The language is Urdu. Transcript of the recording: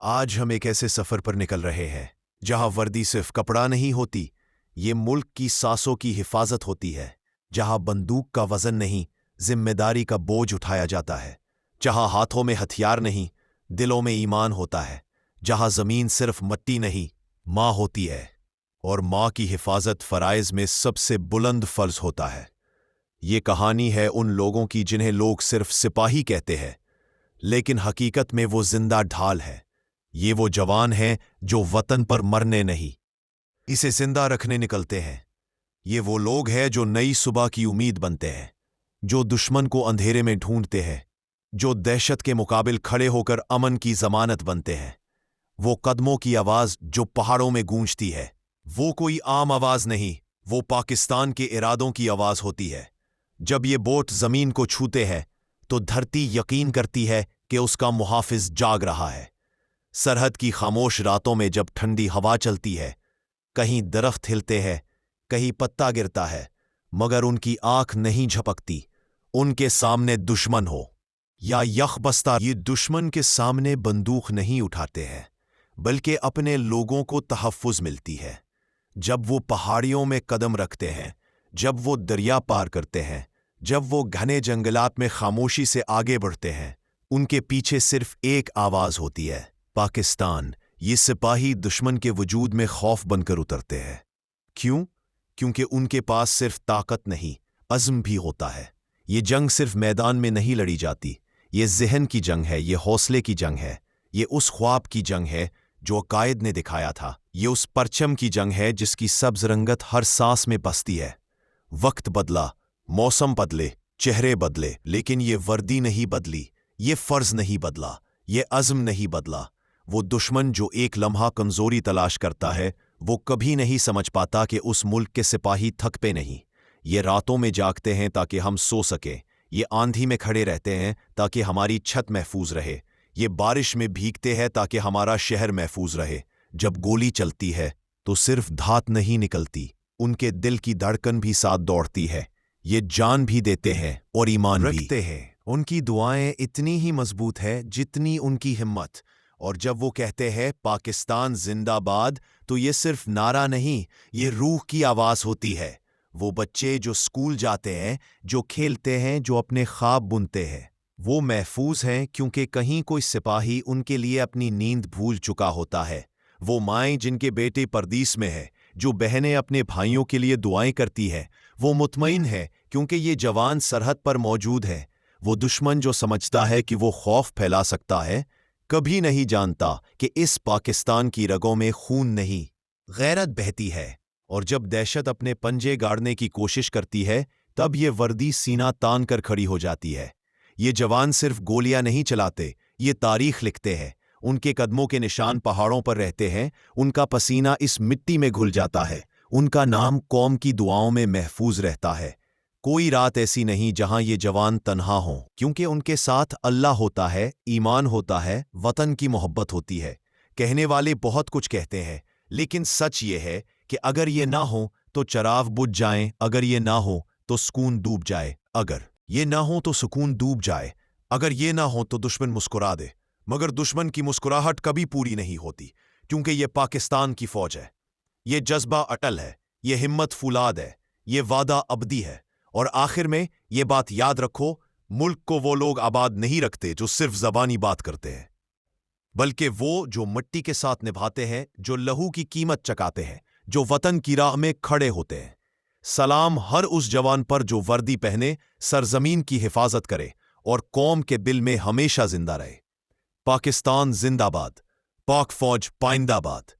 آج ہم ایک ایسے سفر پر نکل رہے ہیں جہاں وردی صرف کپڑا نہیں ہوتی، یہ ملک کی سانسوں کی حفاظت ہوتی ہے، جہاں بندوق کا وزن نہیں، ذمہ داری کا بوجھ اٹھایا جاتا ہے، جہاں ہاتھوں میں ہتھیار نہیں، دلوں میں ایمان ہوتا ہے، جہاں زمین صرف مٹی نہیں، ماں ہوتی ہے، اور ماں کی حفاظت فرائض میں سب سے بلند فرض ہوتا ہے۔ یہ کہانی ہے ان لوگوں کی جنہیں لوگ صرف سپاہی کہتے ہیں، لیکن حقیقت میں وہ زندہ ڈھال ہے۔ یہ وہ جوان ہیں جو وطن پر مرنے نہیں، اسے زندہ رکھنے نکلتے ہیں۔ یہ وہ لوگ ہیں جو نئی صبح کی امید بنتے ہیں، جو دشمن کو اندھیرے میں ڈھونڈتے ہیں، جو دہشت کے مقابل کھڑے ہو کر امن کی ضمانت بنتے ہیں۔ وہ قدموں کی آواز جو پہاڑوں میں گونجتی ہے، وہ کوئی عام آواز نہیں، وہ پاکستان کے ارادوں کی آواز ہوتی ہے۔ جب یہ بوٹ زمین کو چھوتے ہیں تو دھرتی یقین کرتی ہے کہ اس کا محافظ جاگ رہا ہے۔ سرحد کی خاموش راتوں میں جب ٹھنڈی ہوا چلتی ہے، کہیں درخت ہلتے ہیں، کہیں پتا گرتا ہے، مگر ان کی آنکھ نہیں جھپکتی۔ ان کے سامنے دشمن ہو یا یخ بستہ، یہ دشمن کے سامنے بندوق نہیں اٹھاتے ہیں، بلکہ اپنے لوگوں کو تحفظ ملتی ہے۔ جب وہ پہاڑیوں میں قدم رکھتے ہیں، جب وہ دریا پار کرتے ہیں، جب وہ گھنے جنگلات میں خاموشی سے آگے بڑھتے ہیں، ان کے پیچھے صرف ایک آواز ہوتی ہے: پاکستان۔ یہ سپاہی دشمن کے وجود میں خوف بن کر اترتے ہیں۔ کیوں؟ کیونکہ ان کے پاس صرف طاقت نہیں، عزم بھی ہوتا ہے۔ یہ جنگ صرف میدان میں نہیں لڑی جاتی، یہ ذہن کی جنگ ہے، یہ حوصلے کی جنگ ہے، یہ اس خواب کی جنگ ہے جو قائد نے دکھایا تھا، یہ اس پرچم کی جنگ ہے جس کی سبز رنگت ہر سانس میں بستی ہے۔ وقت بدلا، موسم بدلے، چہرے بدلے، لیکن یہ وردی نہیں بدلی، یہ فرض نہیں بدلا، یہ عزم نہیں بدلا۔ وہ دشمن جو ایک لمحہ کمزوری تلاش کرتا ہے، وہ کبھی نہیں سمجھ پاتا کہ اس ملک کے سپاہی تھک پے نہیں۔ یہ راتوں میں جاگتے ہیں تاکہ ہم سو سکیں، یہ آندھی میں کھڑے رہتے ہیں تاکہ ہماری چھت محفوظ رہے، یہ بارش میں بھیگتے ہیں تاکہ ہمارا شہر محفوظ رہے۔ جب گولی چلتی ہے تو صرف دھات نہیں نکلتی، ان کے دل کی دھڑکن بھی ساتھ دوڑتی ہے۔ یہ جان بھی دیتے ہیں اور ایمان بھی رکھتے ہیں۔ ان کی دعائیں اتنی ہی مضبوط ہے جتنی ان کی ہمت، اور جب وہ کہتے ہیں پاکستان زندہ باد، تو یہ صرف نعرہ نہیں، یہ روح کی آواز ہوتی ہے۔ وہ بچے جو اسکول جاتے ہیں، جو کھیلتے ہیں، جو اپنے خواب بنتے ہیں، وہ محفوظ ہیں کیونکہ کہیں کوئی سپاہی ان کے لیے اپنی نیند بھول چکا ہوتا ہے۔ وہ مائیں جن کے بیٹے پردیس میں ہیں، جو بہنیں اپنے بھائیوں کے لیے دعائیں کرتی ہیں، وہ مطمئن ہے کیونکہ یہ جوان سرحد پر موجود ہے۔ وہ دشمن جو سمجھتا ہے کہ وہ خوف پھیلا سکتا ہے، کبھی نہیں جانتا کہ اس پاکستان کی رگوں میں خون نہیں، غیرت بہتی ہے۔ اور جب دہشت اپنے پنجے گاڑنے کی کوشش کرتی ہے، تب یہ وردی سینہ تان کر کھڑی ہو جاتی ہے۔ یہ جوان صرف گولیاں نہیں چلاتے، یہ تاریخ لکھتے ہیں۔ ان کے قدموں کے نشان پہاڑوں پر رہتے ہیں، ان کا پسینہ اس مٹی میں گھل جاتا ہے، ان کا نام قوم کی دعاؤں میں محفوظ رہتا ہے۔ کوئی رات ایسی نہیں جہاں یہ جوان تنہا ہوں، کیونکہ ان کے ساتھ اللہ ہوتا ہے، ایمان ہوتا ہے، وطن کی محبت ہوتی ہے۔ کہنے والے بہت کچھ کہتے ہیں، لیکن سچ یہ ہے کہ اگر یہ نہ ہو تو چراغ بجھ جائیں، اگر یہ نہ ہو تو سکون ڈوب جائے، اگر یہ نہ ہو تو سکون ڈوب جائے، اگر یہ نہ ہو تو دشمن مسکرا دے، مگر دشمن کی مسکراہٹ کبھی پوری نہیں ہوتی، کیونکہ یہ پاکستان کی فوج ہے۔ یہ جذبہ اٹل ہے، یہ ہمت فولاد ہے، یہ وعدہ ابدی ہے۔ اور آخر میں یہ بات یاد رکھو، ملک کو وہ لوگ آباد نہیں رکھتے جو صرف زبانی بات کرتے ہیں، بلکہ وہ جو مٹی کے ساتھ نبھاتے ہیں، جو لہو کی قیمت چکاتے ہیں، جو وطن کی راہ میں کھڑے ہوتے ہیں۔ سلام ہر اس جوان پر جو وردی پہنے، سرزمین کی حفاظت کرے اور قوم کے دل میں ہمیشہ زندہ رہے۔ پاکستان زندہ باد، پاک فوج پائندہ باد۔